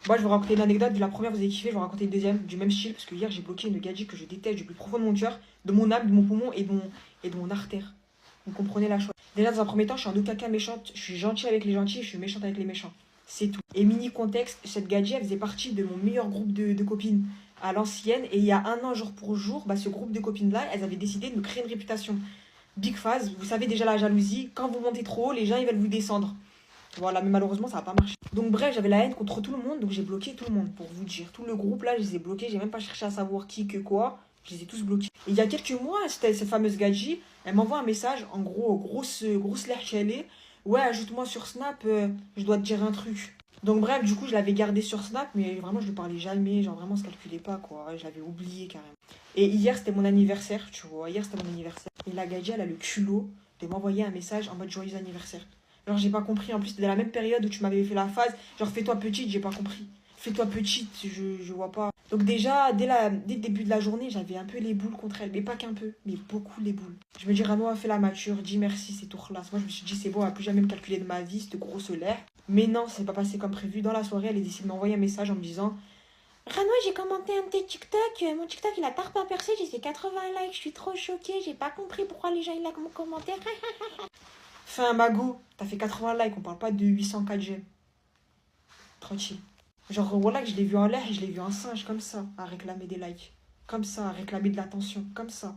Moi, je vais vous raconter une anecdote. De la première, vous avez kiffé, je vais vous raconter une deuxième, du même style, parce que hier, j'ai bloqué une gadji que je déteste du plus profond de mon cœur, de mon âme, de mon poumon et de mon artère. Vous comprenez la chose. Déjà, dans un premier temps, je suis en caca méchante, je suis gentille avec les gentils, je suis méchante avec les méchants. C'est tout. Et mini contexte, cette gadji, elle faisait partie de mon meilleur groupe de copines à l'ancienne. Et il y a un an, jour pour jour, bah, ce groupe de copines-là, elles avaient décidé de me créer une réputation. Big phase, vous savez déjà la jalousie, quand vous montez trop haut, les gens ils veulent vous descendre. Voilà, mais malheureusement, ça n'a pas marché. Donc, bref, j'avais la haine contre tout le monde, donc j'ai bloqué tout le monde, pour vous dire. Tout le groupe là, je les ai bloqués, j'ai même pas cherché à savoir qui, que quoi. Je les ai tous bloqués. Et il y a quelques mois, cette fameuse gadji, elle m'envoie un message, en gros, grosse lèche qu'elle est. Ouais, ajoute-moi sur Snap, je dois te dire un truc. Donc, bref, du coup, je l'avais gardé sur Snap, mais vraiment, je lui parlais jamais, genre vraiment, on se calculait pas, quoi. Je l'avais oublié carrément. Et hier, c'était mon anniversaire, tu vois. Hier, c'était mon anniversaire. Et la gadji, elle a le culot de m'envoyer un message en mode joyeux anniversaire. Genre, j'ai pas compris. En plus, c'était la même période où tu m'avais fait la phase. Genre, fais-toi petite, j'ai pas compris. Fais-toi petite, je vois pas. Donc, déjà, dès le début de la journée, j'avais un peu les boules contre elle. Mais pas qu'un peu, mais beaucoup les boules. Je me dis, Rano a fait la mature, dis merci, c'est tout relax. Moi, je me suis dit, c'est bon, elle va plus jamais me calculer de ma vie, cette grosse l'air. Mais non, c'est pas passé comme prévu. Dans la soirée, elle a décidé de m'envoyer un message en me disant, Rano, j'ai commenté un de tes TikTok. Mon TikTok, il a tard pas percé. J'ai fait 80 likes. Je suis trop choquée. J'ai pas compris pourquoi les gens, ils likent mon commentaire. Fais un magot, t'as fait 80 likes, on parle pas de 804 j'aime. Tranquille. Genre, voilà que je l'ai vu en l'air et je l'ai vu un singe comme ça, à réclamer des likes. Comme ça, à réclamer de l'attention, comme ça.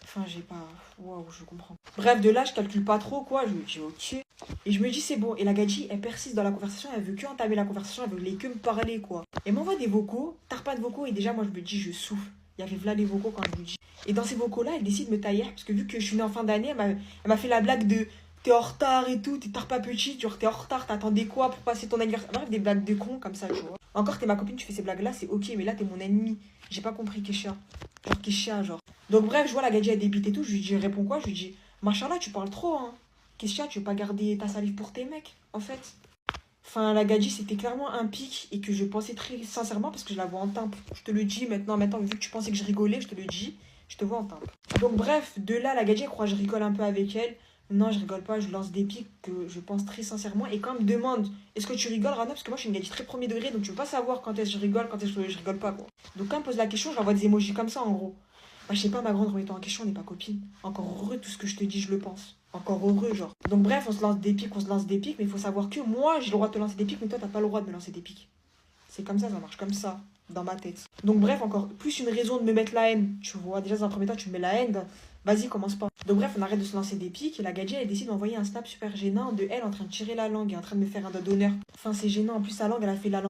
Enfin, j'ai pas. Waouh, je comprends. Bref, de là, je calcule pas trop, quoi. Je me dis, ok. Et je me dis, c'est bon. Et la gadji, elle persiste dans la conversation, elle veut que entamer la conversation, elle veut que me parler, quoi. Elle m'envoie des vocaux, t'as pas de vocaux, et déjà, moi, je me dis, je souffle. Il y avait là les vocaux quand je vous dis. Et dans ces vocaux-là, elle décide de me tailler, parce que vu que je suis née en fin d'année, elle m'a fait la blague de t'es en retard et tout, t'es tard pas petit, genre t'es en retard, t'attendais quoi pour passer ton anniversaire. Bref, des blagues de con comme ça, tu vois. Encore, t'es ma copine, tu fais ces blagues-là, c'est ok, mais là, t'es mon ennemi. J'ai pas compris, Kesha. Genre, Kesha, genre. Donc bref, je vois la gadji elle débite et tout, je lui dis, réponds quoi? Je lui dis, machallah, tu parles trop, hein. Qu'est-ce que tu veux pas garder ta salive pour tes mecs, en fait? Enfin, la gadji, c'était clairement un pic et que je pensais très sincèrement parce que je la vois en timpe. Je te le dis maintenant, vu que tu pensais que je rigolais, je te le dis, je te vois en timpe. Donc bref, de là, la gadji, elle croit que je rigole un peu avec elle. Non, je rigole pas, je lance des pics que je pense très sincèrement. Et quand elle me demande, est-ce que tu rigoles, Rana? Parce que moi, je suis une gadji très premier degré, donc tu veux pas savoir quand est-ce que je rigole, quand est-ce que je rigole pas, quoi. Donc quand elle me pose la question, j'envoie des emojis comme ça, en gros. Bah, je sais pas, ma grande, remettons en question, on n'est pas copine. Encore heureux, tout ce que je te dis, je le pense. Encore heureux, genre. Donc, bref, on se lance des pics, mais il faut savoir que moi, j'ai le droit de te lancer des pics, mais toi, t'as pas le droit de me lancer des pics. C'est comme ça marche comme ça, dans ma tête. Donc, bref, encore plus une raison de me mettre la haine. Tu vois, déjà, dans un premier temps, tu me mets la haine. Vas-y, commence pas. Donc, bref, on arrête de se lancer des pics. Et la gadji, elle décide d'envoyer un snap super gênant de elle en train de tirer la langue et en train de me faire un doigt d'honneur. Enfin, c'est gênant. En plus, sa langue, elle a fait la langue.